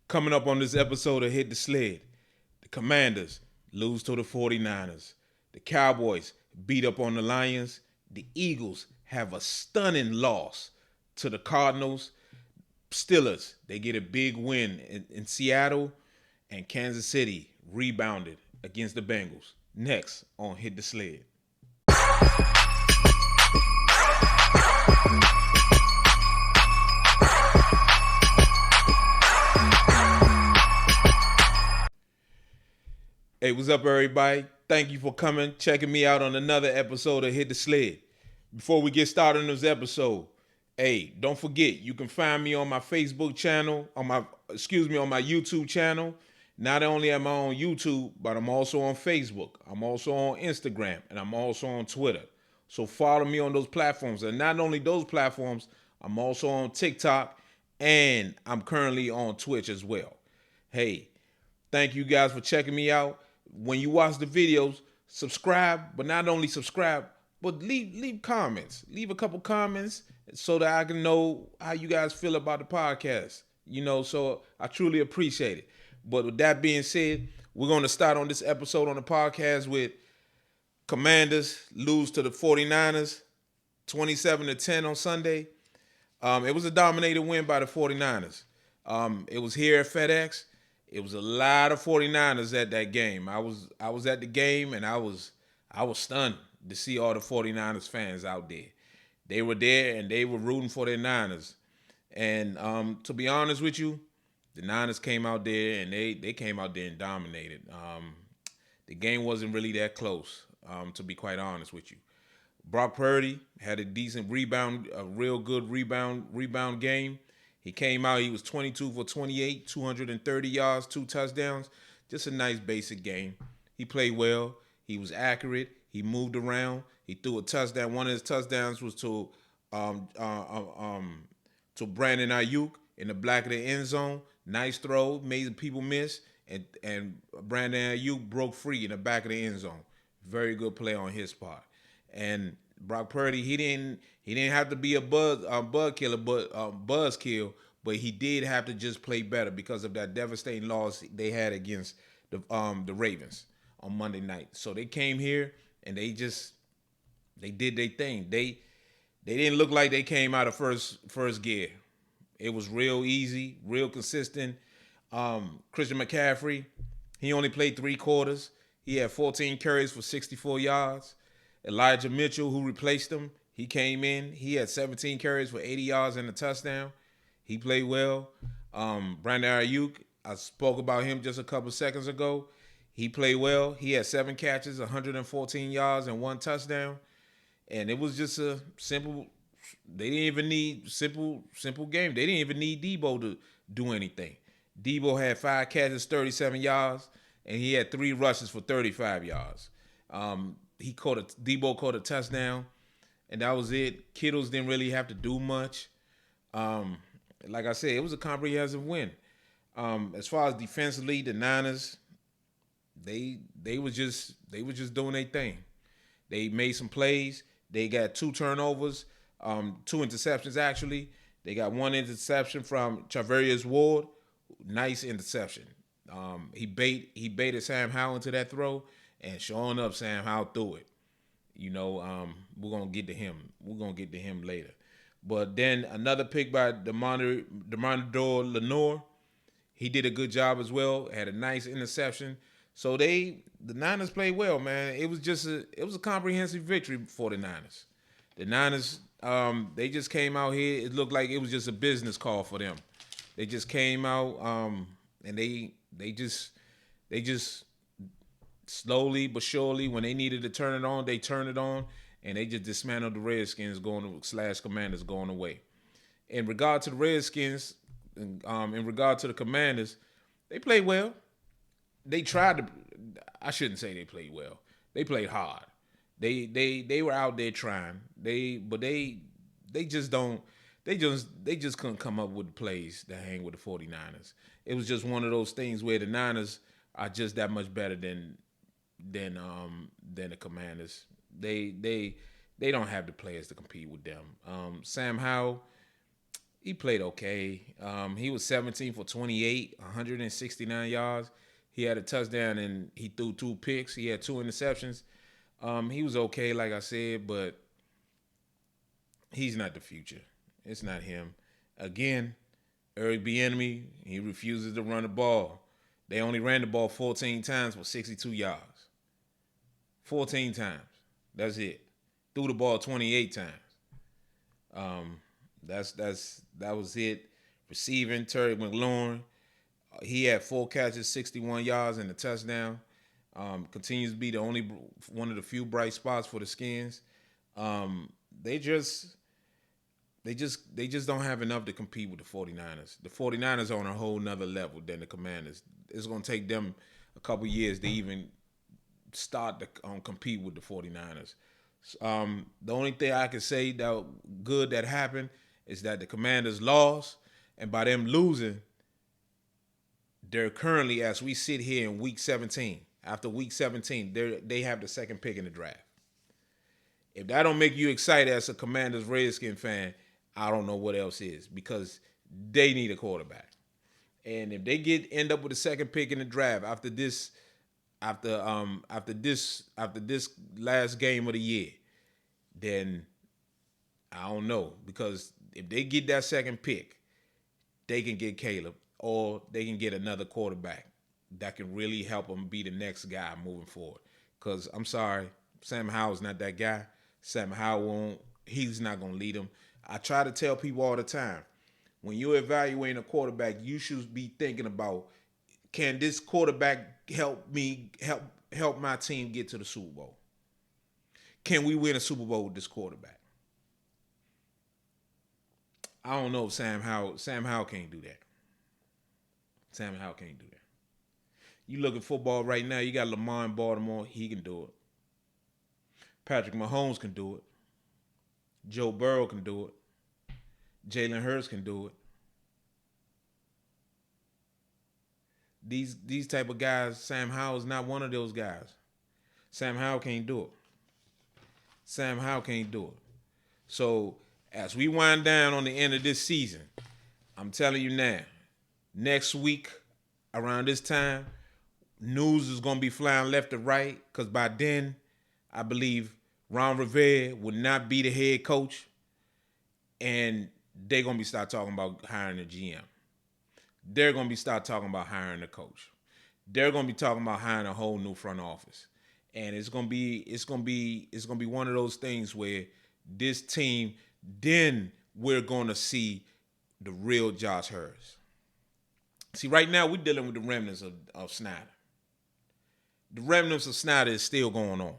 Coming up on this episode of Hit the Sled, the Commanders lose to the 49ers. The Cowboys beat up on the Lions. The Eagles have a stunning loss to the Cardinals. Steelers, they get a big win in Seattle. And Kansas City rebounded against the Bengals. Next on Hit the Sled. Hey, what's up, everybody? Thank you for coming, checking me out on another episode of Hit the Sled. Before we get started on this episode, hey, don't forget you can find me on my Facebook channel, on my YouTube channel. Not only am I on YouTube, but I'm also on Facebook. I'm also on Instagram, and I'm also on Twitter. So follow me on those platforms. And not only those platforms, I'm also on TikTok, and I'm currently on Twitch as well. Hey, thank you guys for checking me out. When you watch the videos, subscribe, but not only subscribe, but leave comments. Leave a couple comments so that I can know how you guys feel about the podcast. So I truly appreciate it. But with that being said, we're going to start on this episode on the podcast with Commanders lose to the 49ers 27-10 on Sunday. It was a dominated win by the 49ers. It was here at FedEx. It was a lot of 49ers at that game. I was at the game, and I was stunned to see all the 49ers fans out there. They were there and they were rooting for their Niners. And to be honest with you, the Niners came out there and they came out there and dominated. The game wasn't really that close, to be quite honest with you. Brock Purdy had a decent rebound, a real good rebound game. He came out, he was 22 for 28, 230 yards, 2 touchdowns. Just a nice basic game. He played well. He was accurate. He moved around. He threw a touchdown. One of his touchdowns was to Brandon Ayuk in the back of the end zone. Nice throw, made the people miss, and Brandon Ayuk broke free in the back of the end zone. Very good play on his part. And Brock Purdy, he didn't have to be a buzzkill, but he did have to just play better because of that devastating loss they had against the Ravens on Monday night. So they came here and they did their thing. They didn't look like they came out of first gear. It was real easy, real consistent. Christian McCaffrey, he only played 3 quarters. He had 14 carries for 64 yards. Elijah Mitchell, who replaced him, he came in. He had 17 carries for 80 yards and a touchdown. He played well. Brandon Ayuk, I spoke about him just a couple seconds ago. He played well. He had 7 catches, 114 yards, and 1 touchdown. And it was just a simple. They didn't even need simple game. They didn't even need Debo to do anything. Debo had 5 catches, 37 yards, and he had 3 rushes for 35 yards. Debo caught a touchdown, and that was it. Kittles didn't really have to do much. Like I said, it was a comprehensive win. As far as defensively, the Niners, they was just doing their thing. They made some plays. They got 2 turnovers, 2 interceptions actually. They got 1 interception from Charvarius Ward. Nice interception. He baited Sam Howell into that throw, and showing up, Sam Howell threw it. We're gonna get to him. We're gonna get to him later. But then another pick by Demonador Lenoir. He did a good job as well. Had a nice interception. So the Niners played well, man. It was a comprehensive victory for the Niners. The Niners, they just came out here. It looked like it was just a business call for them. They just came out, and they just slowly but surely, when they needed to turn it on, they turned it on, and they just dismantled the Redskins /Commanders going away. In regard to the Redskins, in regard to the Commanders, they played well. They tried to. I shouldn't say they played well. They played hard. They were out there trying. They just don't. They just couldn't come up with plays to hang with the 49ers. It was just one of those things where the Niners are just that much better than the Commanders. They don't have the players to compete with them. Sam Howell, He played okay. He was 17 for 28, 169 yards. He had a touchdown and he threw 2 picks. He had 2 interceptions. He was okay, like I said, but he's not the future. It's not him. Again, Eric Bieniemy, he refuses to run the ball. They only ran the ball 14 times for 62 yards. 14 times. That's it. Threw the ball 28 times. That was it. Receiving, Terry McLaurin. He had 4 catches, 61 yards, and a touchdown. Continues to be the only one of the few bright spots for the Skins. They just don't have enough to compete with the 49ers. The 49ers are on a whole nother level than the Commanders. It's going to take them a couple years to even start to compete with the 49ers. The only thing I can say that good that happened is that the Commanders lost, and by them losing, they're currently, as we sit here in week 17, after week 17, they have the second pick in the draft. If that don't make you excited as a Commanders Redskin fan, I don't know what else is, because they need a quarterback. And if they end up with the second pick in the draft after this last game of the year, then I don't know, because if they get that second pick, they can get Caleb, or they can get another quarterback that can really help them be the next guy moving forward. Because I'm sorry, Sam Howell's not that guy. Sam Howell he's not going to lead them. I try to tell people all the time, when you're evaluating a quarterback, you should be thinking about, can this quarterback help my team get to the Super Bowl? Can we win a Super Bowl with this quarterback? I don't know if Sam Howell can't do that. Sam Howell can't do that. You look at football right now, you got Lamar in Baltimore, he can do it. Patrick Mahomes can do it. Joe Burrow can do it. Jalen Hurts can do it. These type of guys, Sam Howell is not one of those guys. Sam Howell can't do it. Sam Howell can't do it. So as we wind down on the end of this season, I'm telling you now, next week around this time, news is going to be flying left to right, because by then, I believe Ron Rivera would not be the head coach, and they're going to be start talking about hiring a GM. They're going to be start talking about hiring a coach. They're going to be talking about hiring a whole new front office. And it's going to be one of those things where this team, then we're going to see the real Josh Harris. See, right now we're dealing with the remnants of Snyder. The remnants of Snyder is still going on.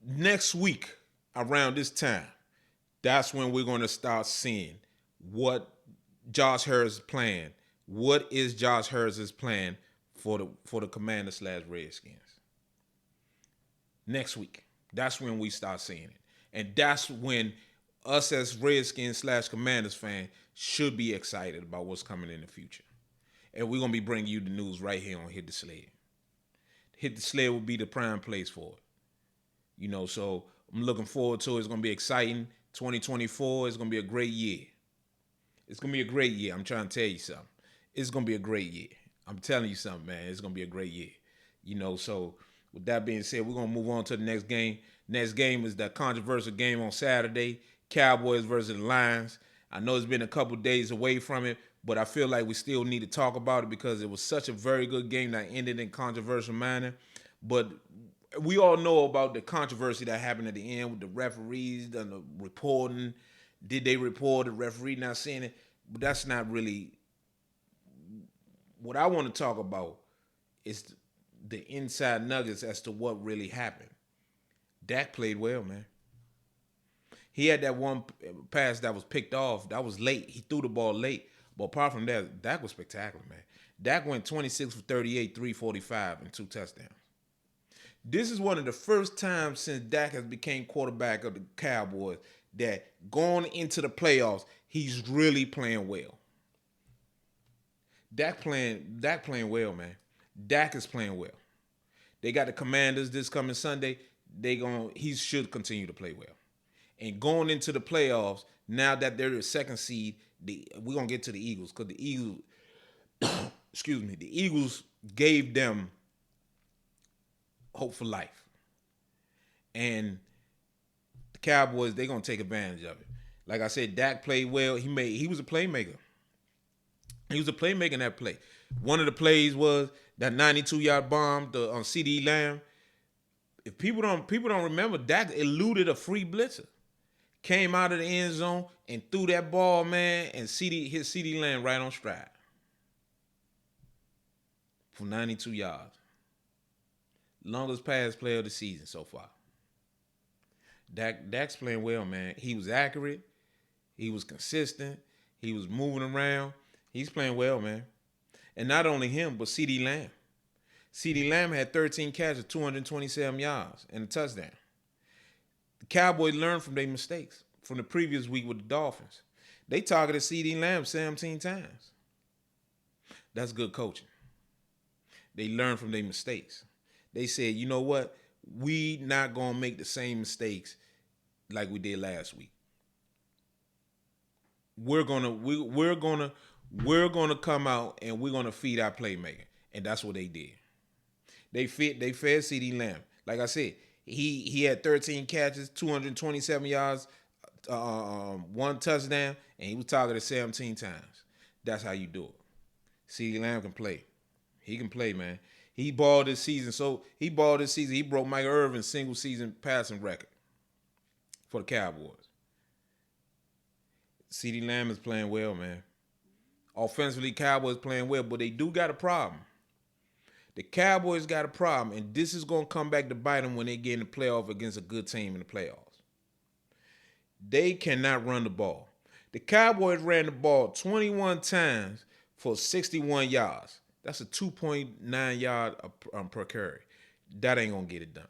Next week, around this time, that's when we're going to start seeing what Josh Harris' plan. What is Josh Harris' plan for the Commanders/Redskins? Next week, that's when we start seeing it, and that's when us as Redskins/Commanders fans should be excited about what's coming in the future. And we're gonna be bringing you the news right here on Hit the Sled. Hit the Sled will be the prime place for it. So I'm looking forward to it. It's gonna be exciting. 2024 is gonna be a great year. It's gonna be a great year. I'm trying to tell you something. It's gonna be a great year. I'm telling you something, man. It's gonna be a great year. So with that being said, we're gonna move on to the next game. Next game is that controversial game on Saturday, Cowboys versus the Lions. I know it's been a couple days away from it, but I feel like we still need to talk about it because it was such a very good game that ended in controversial manner. But we all know about the controversy that happened at the end with the referees and the reporting. Did they report the referee not seeing it? But that's not really what I want to talk about. Is the inside nuggets as to what really happened. Dak played well, man. He had that one pass that was picked off. That was late. He threw the ball late. But apart from that, Dak was spectacular, man. Dak went 26 for 38, 345, and 2 touchdowns. This is one of the first times since Dak has become quarterback of the Cowboys that going into the playoffs, he's really playing well. Dak playing well, man. Dak is playing well. They got the Commanders this coming Sunday. He should continue to play well. And going into the playoffs, now that they're the second seed, we're gonna get to the Eagles because the Eagles, excuse me, the Eagles gave them hope for life, and the Cowboys they're gonna take advantage of it. Like I said, Dak played well. He was a playmaker. He was a playmaker in that play. One of the plays was that 92-yard bomb on CeeDee Lamb. If people don't remember, Dak eluded a free blitzer, came out of the end zone and threw that ball, man, and hit CeeDee Lamb right on stride for 92 yards. Longest pass player of the season so far. Dak's playing well, man. He was accurate. He was consistent. He was moving around. He's playing well, man. And not only him, but CeeDee Lamb. CeeDee Lamb had 13 catches, 227 yards, and a touchdown. The Cowboys learned from their mistakes from the previous week with the Dolphins. They targeted CeeDee Lamb 17 times. That's good coaching. They learned from their mistakes. They said, you know what? We not going to make the same mistakes like we did last week. We're gonna come out and we're gonna feed our playmaker, and that's what they did. They fed CeeDee Lamb. Like I said, he had 13 catches, 227 yards, one touchdown, and he was targeted 17 times. That's how you do it. CeeDee Lamb can play. He can play, man. He balled this season. He broke Michael Irvin's single season passing record for the Cowboys. CeeDee Lamb is playing well, man. Offensively, Cowboys playing well, but they do got a problem. The Cowboys got a problem, and this is going to come back to bite them when they get in the playoff against a good team in the playoffs. They cannot run the ball. The Cowboys ran the ball 21 times for 61 yards. That's a 2.9 yard per carry. That ain't going to get it done.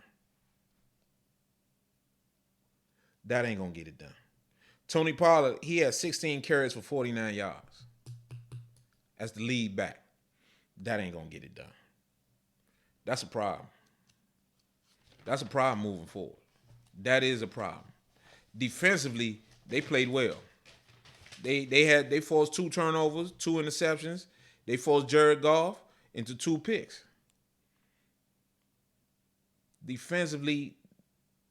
That ain't going to get it done. Tony Pollard, he had 16 carries for 49 yards. As the lead back. That ain't going to get it done. That's a problem. That's a problem moving forward. That is a problem. Defensively, they played well. They forced 2 turnovers, 2 interceptions. They forced Jared Goff into 2 picks. Defensively,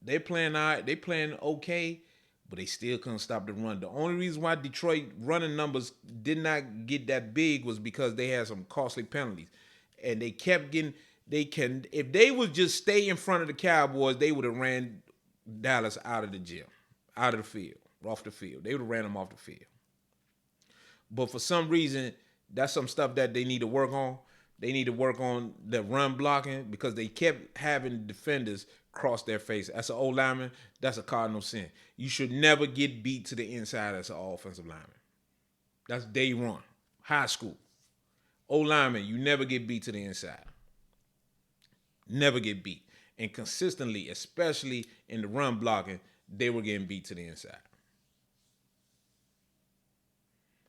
they playing all right. They playing okay, but they still couldn't stop the run. The only reason why Detroit running numbers did not get that big was because they had some costly penalties. And they kept getting, if they would just stay in front of the Cowboys, they would have ran Dallas out of the gym, out of the field, off the field. They would have ran them off the field. But for some reason, that's some stuff that they need to work on. They need to work on the run blocking because they kept having defenders cross their face. As an old lineman, that's a cardinal sin. You should never get beat to the inside as an offensive lineman. That's day one, high school. Old lineman, you never get beat to the inside. Never get beat. And consistently, especially in the run blocking, they were getting beat to the inside.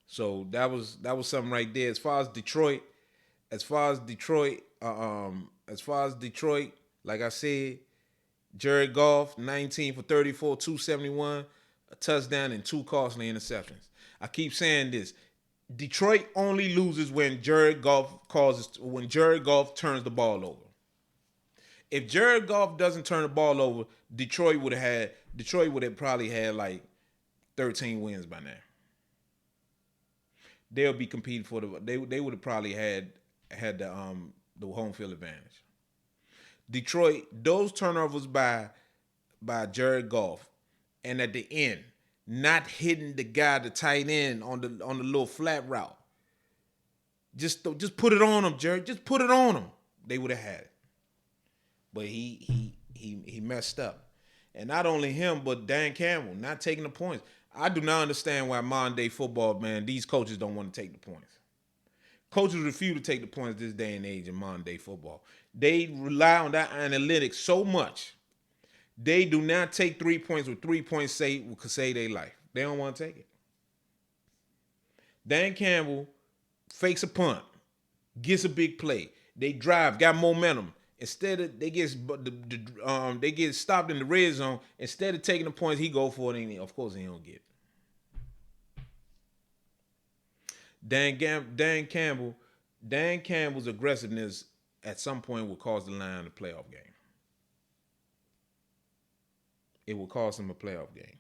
So that was something right there. As far as Detroit, like I said, Jared Goff, 19 for 34, 271, a touchdown and 2 costly interceptions. I keep saying this. Detroit only loses when Jared Goff turns the ball over. If Jared Goff doesn't turn the ball over, Detroit would have probably had like 13 wins by now. They'll be competing for they would have probably had the home field advantage. Detroit, those turnovers by Jared Goff, and at the end, not hitting the tight end on the little flat route. Just put it on him, Jared. Just put it on him. They would have had it. But he messed up. And not only him, but Dan Campbell not taking the points. I do not understand why modern day football, man, these coaches don't want to take the points. Coaches refuse to take the points this day and age in modern day football. They rely on that analytics so much. They do not take 3 points with 3 points could save their life. They don't want to take it. Dan Campbell fakes a punt, gets a big play. They drive, got momentum, Instead of they get stopped in the red zone. Instead of taking the points, he go for it. And of course, he don't get it. Dan Campbell's aggressiveness at some point will cause the Lions a playoff game. It will cost him a playoff game.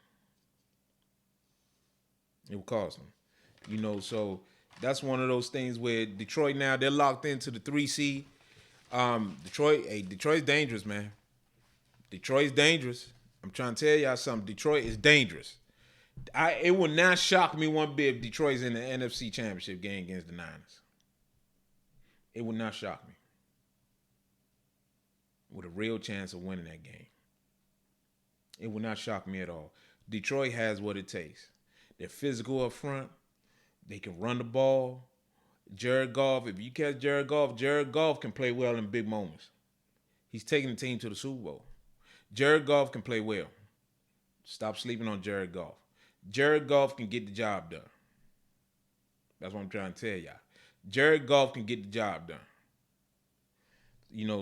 It will cost him. So that's one of those things where Detroit now they're locked into the 3 seed. Detroit's dangerous, man. Detroit's dangerous. I'm trying to tell y'all something. Detroit is dangerous. It will not shock me one bit if Detroit's in the NFC Championship game against the Niners. It would not shock me. With a real chance of winning that game. It would not shock me at all. Detroit has what it takes. They're physical up front. They can run the ball. Jared Goff, if you catch Jared Goff can play well in big moments. He's taking the team to the Super Bowl. Jared Goff can play well. Stop sleeping on Jared Goff. Jared Goff can get the job done. That's what I'm trying to tell y'all. Jared Goff can get the job done.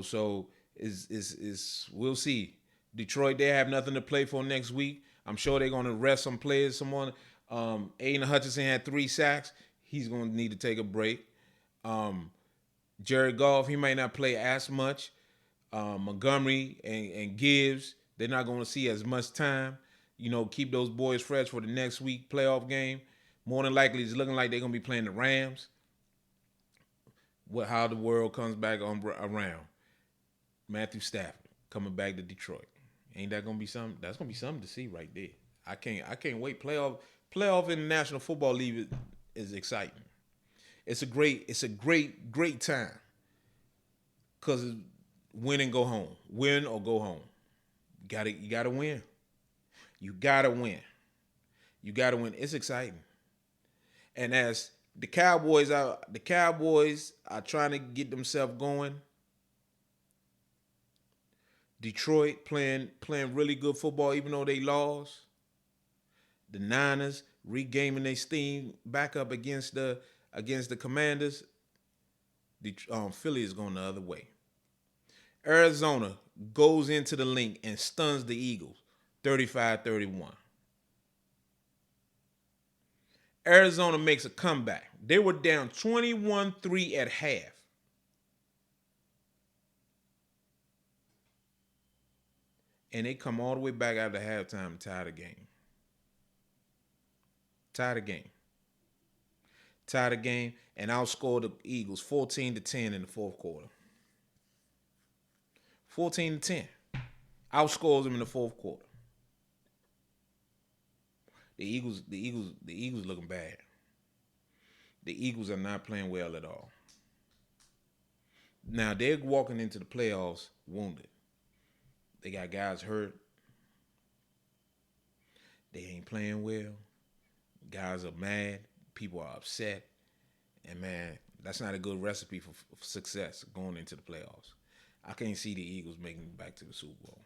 So we'll see. Detroit, they have nothing to play for next week. I'm sure they're going to rest some players. Aiden Hutchinson had 3 sacks. He's going to need to take a break. Jared Goff, he might not play as much. Montgomery and Gibbs, they're not going to see as much time. Keep those boys fresh for the next week playoff game. More than likely, it's looking like they're going to be playing the Rams. How the world comes back around. Matthew Stafford coming back to Detroit. Ain't that going to be something? That's going to be something to see right there. I can't wait. Playoff in the National Football League is exciting. It's a great time. Because win and go home. Win or go home. You gotta win. You gotta win. It's exciting. And as the Cowboys are trying to get themselves going. Detroit playing really good football, even though they lost. The Niners regaining their steam back up against the Commanders. Philly is going the other way. Arizona goes into the link and stuns the Eagles, 35-31. Arizona makes a comeback. They were down 21-3 at half. And they come all the way back after halftime and tie the game. Tie the game and outscore the Eagles 14-10 in the fourth quarter. 14-10. Outscores them in the fourth quarter. The Eagles looking bad. The Eagles are not playing well at all. Now they're walking into the playoffs wounded. They got guys hurt. They ain't playing well. Guys are mad. People are upset. And man, that's not a good recipe for success going into the playoffs. I can't see the Eagles making it back to the Super Bowl.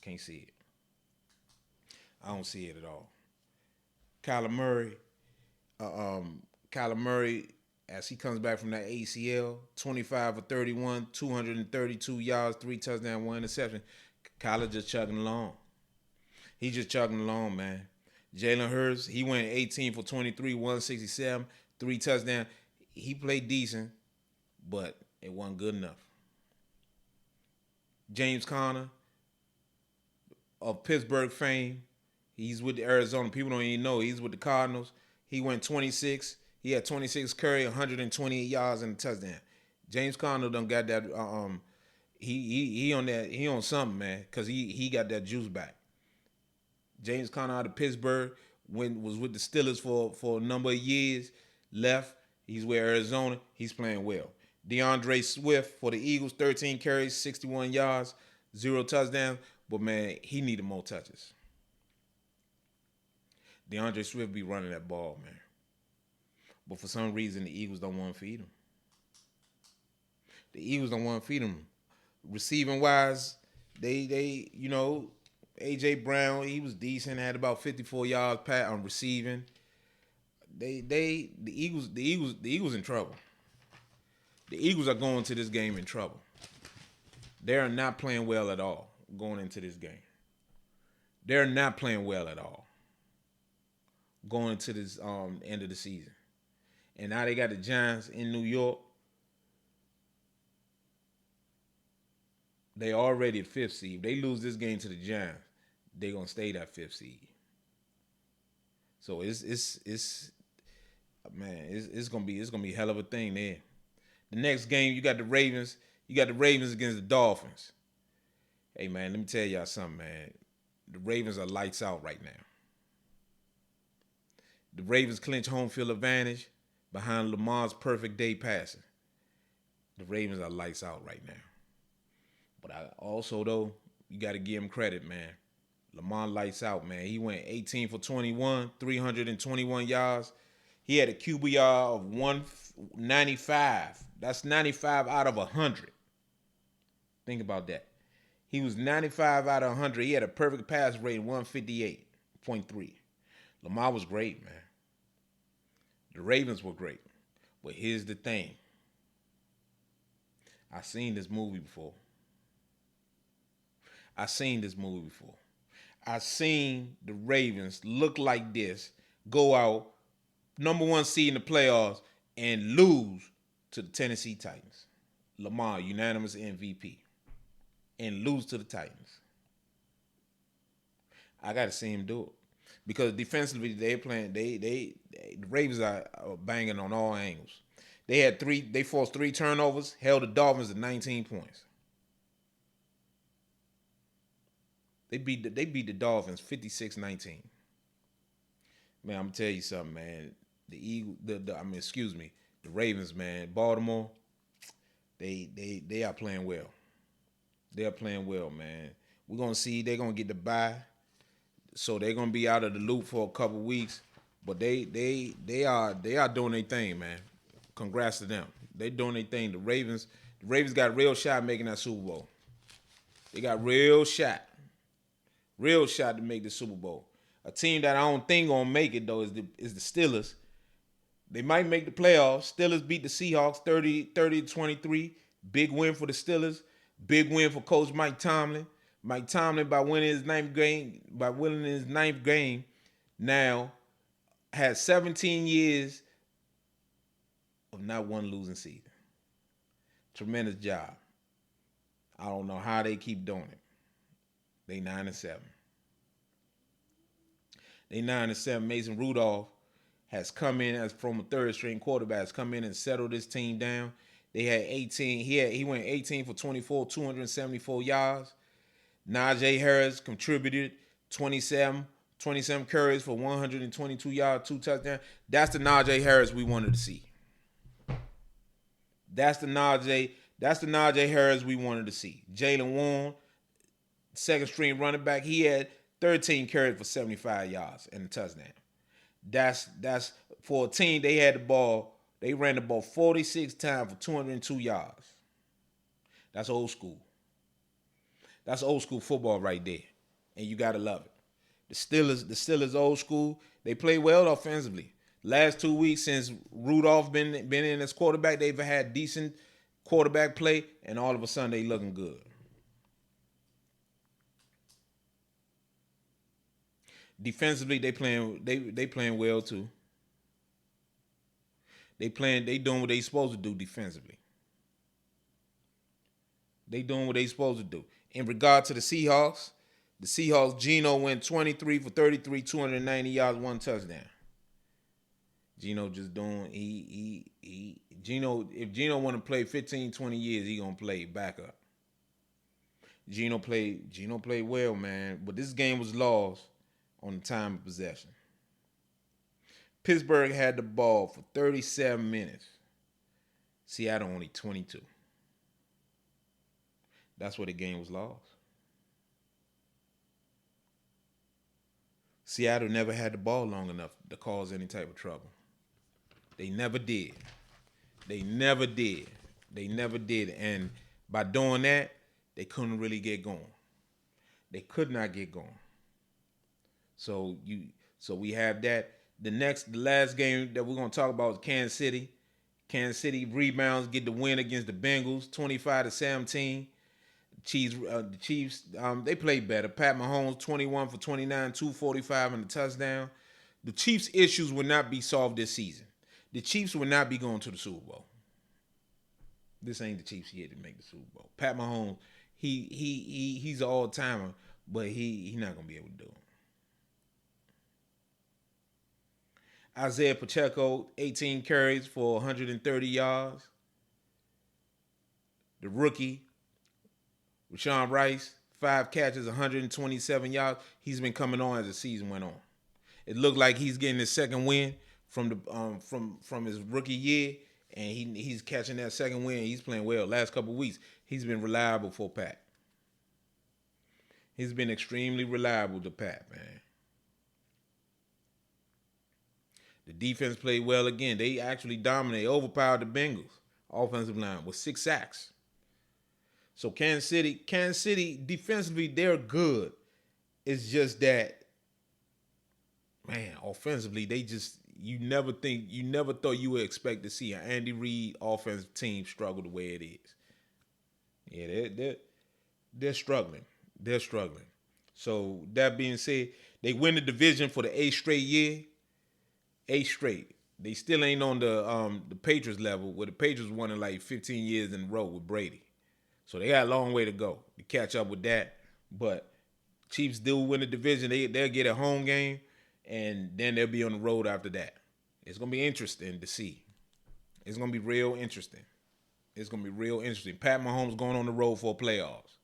Can't see it. I don't see it at all. Kyler Murray, as he comes back from that ACL, 25 for 31, 232 yards, 3 touchdowns, 1 interception. Kyler just chugging along. He's just chugging along, man. Jalen Hurts, he went 18 for 23, 167, 3 touchdowns. He played decent, but it wasn't good enough. James Conner, of Pittsburgh fame, he's with the Arizona. People don't even know. He's with the Cardinals. He went 26. He had 26 carry, 128 yards and a touchdown. James Conner done got that. He on that. He on something, man, because he got that juice back. James Conner out of Pittsburgh was with the Steelers for a number of years. Left. He's with Arizona. He's playing well. DeAndre Swift for the Eagles, 13 carries, 61 yards, 0 touchdowns. But man, he needed more touches. DeAndre Swift be running that ball, man. But for some reason, the Eagles don't want to feed him. Receiving wise, they A.J. Brown, he was decent, had about 54 yards on receiving. The Eagles in trouble. The Eagles are going to this game in trouble. They're not playing well at all going into this game. They're not playing well at all going into this end of the season. And now they got the Giants in New York. They already at fifth seed. If they lose this game to the Giants, they're gonna stay that fifth seed. So it's man, it's gonna be a hell of a thing there. The next game you got the Ravens. You got the Ravens against the Dolphins. Hey man, let me tell y'all something, man. The Ravens are lights out right now. The Ravens clinch home field advantage behind Lamar's perfect day passing. The Ravens are lights out right now. But I also, though, you got to give him credit, man. Lamar lights out, man. He went 18 for 21, 321 yards. He had a QBR of 195. That's 95 out of 100. Think about that. He was 95 out of 100. He had a perfect pass rate, 158.3. Lamar was great, man. The Ravens were great. But here's the thing. I seen this movie before. I seen the Ravens look like this, go out, number one seed in the playoffs, and lose to the Tennessee Titans. Lamar, unanimous MVP. And lose to the Titans. I got to see him do it. Because defensively, the Ravens are banging on all angles. They forced 3 turnovers, held the Dolphins to 19 points. They beat the Dolphins 56-19. Man, I'm gonna tell you something, man. The Ravens, man. Baltimore, they are playing well. They are playing well, man. We're gonna see they're gonna get the bye, so they're gonna be out of the loop for a couple weeks. But they are doing their thing, man. Congrats to them. They doing their thing. The Ravens got a real shot making that Super Bowl. They got real shot to make the Super Bowl. A team that I don't think gonna make it though is the Steelers. They might make the playoffs. Steelers beat the Seahawks 30-23. Big win for the Steelers. Big win for Coach Mike Tomlin. Mike Tomlin, by winning his ninth game, now has 17 years of not one losing season. Tremendous job. I don't know how they keep doing it. They 9-7. Mason Rudolph has come in as from a third string quarterback, has come in and settled this team down. They had 18. He went 18 for 24, 274 yards. Najee Harris contributed 27 carries for 122 yards, 2 touchdowns. That's the Najee Harris we wanted to see. That's the Najee Harris we wanted to see. Jalen Warren, second string running back, he had 13 carries for 75 yards and a touchdown. That's for a team they had the ball. They ran the ball 46 times for 202 yards. That's old school. That's old school football right there, and you gotta love it. The Steelers old school. They play well offensively. Last 2 weeks since Rudolph been in as quarterback, they've had decent quarterback play, and all of a sudden they looking good. Defensively, they playing well too. They doing what they supposed to do defensively. They doing what they supposed to do. In regard to the Seahawks, Geno went 23 for 33, 290 yards, 1 touchdown. Geno just doing if Geno want to play 15, 20 years, he gonna play backup. Geno played well, man, but this game was lost on the time of possession. Pittsburgh had the ball for 37 minutes. Seattle only 22. That's where the game was lost. Seattle never had the ball long enough to cause any type of trouble. They never did. And by doing that, they couldn't really get going. They could not get going. So we have that. The last game that we're gonna talk about is Kansas City. Kansas City rebounds, get the win against the Bengals, 25-17. The Chiefs, they played better. Pat Mahomes, 21 for 29, 245 and a touchdown. The Chiefs' issues will not be solved this season. The Chiefs will not be going to the Super Bowl. This ain't the Chiefs here to make the Super Bowl. Pat Mahomes, he's an all-timer, but he not gonna be able to do it. Isaiah Pacheco, 18 carries for 130 yards. The rookie, Rashawn Rice, 5 catches, 127 yards. He's been coming on as the season went on. It looked like he's getting his second win from the from his rookie year, and he's catching that second win. He's playing well. Last couple of weeks, he's been reliable for Pat. He's been extremely reliable to Pat, man. The defense played well again. They actually dominated, overpowered the Bengals offensive line with 6 sacks. So Kansas City defensively, they're good. It's just that, man, offensively, you never thought you would expect to see an Andy Reid offensive team struggle the way it is. Yeah, they're struggling. They're struggling. So that being said, they win the division for the 8th straight year. 8 straight. They still ain't on the Patriots level, where the Patriots won in like 15 years in a row with Brady. So they got a long way to go to catch up with that. But Chiefs do win the division. They'll get a home game, and then they'll be on the road after that. It's going to be interesting to see. It's going to be real interesting. It's going to be real interesting. Pat Mahomes going on the road for playoffs.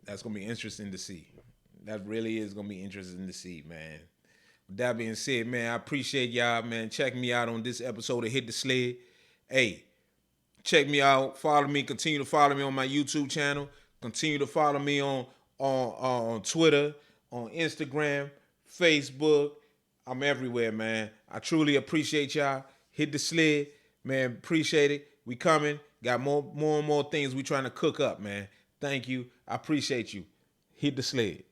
That's going to be interesting to see. That really is going to be interesting to see, man. With that being said, man, I appreciate y'all, man. Check me out on this episode of Hit the Sled. Hey, check me out. Follow me. Continue to follow me on my YouTube channel. Continue to follow me on Twitter, on Instagram, Facebook. I'm everywhere, man. I truly appreciate y'all. Hit the Sled, man. Appreciate it. We coming. Got more and more things we trying to cook up, man. Thank you. I appreciate you. Hit the Sled.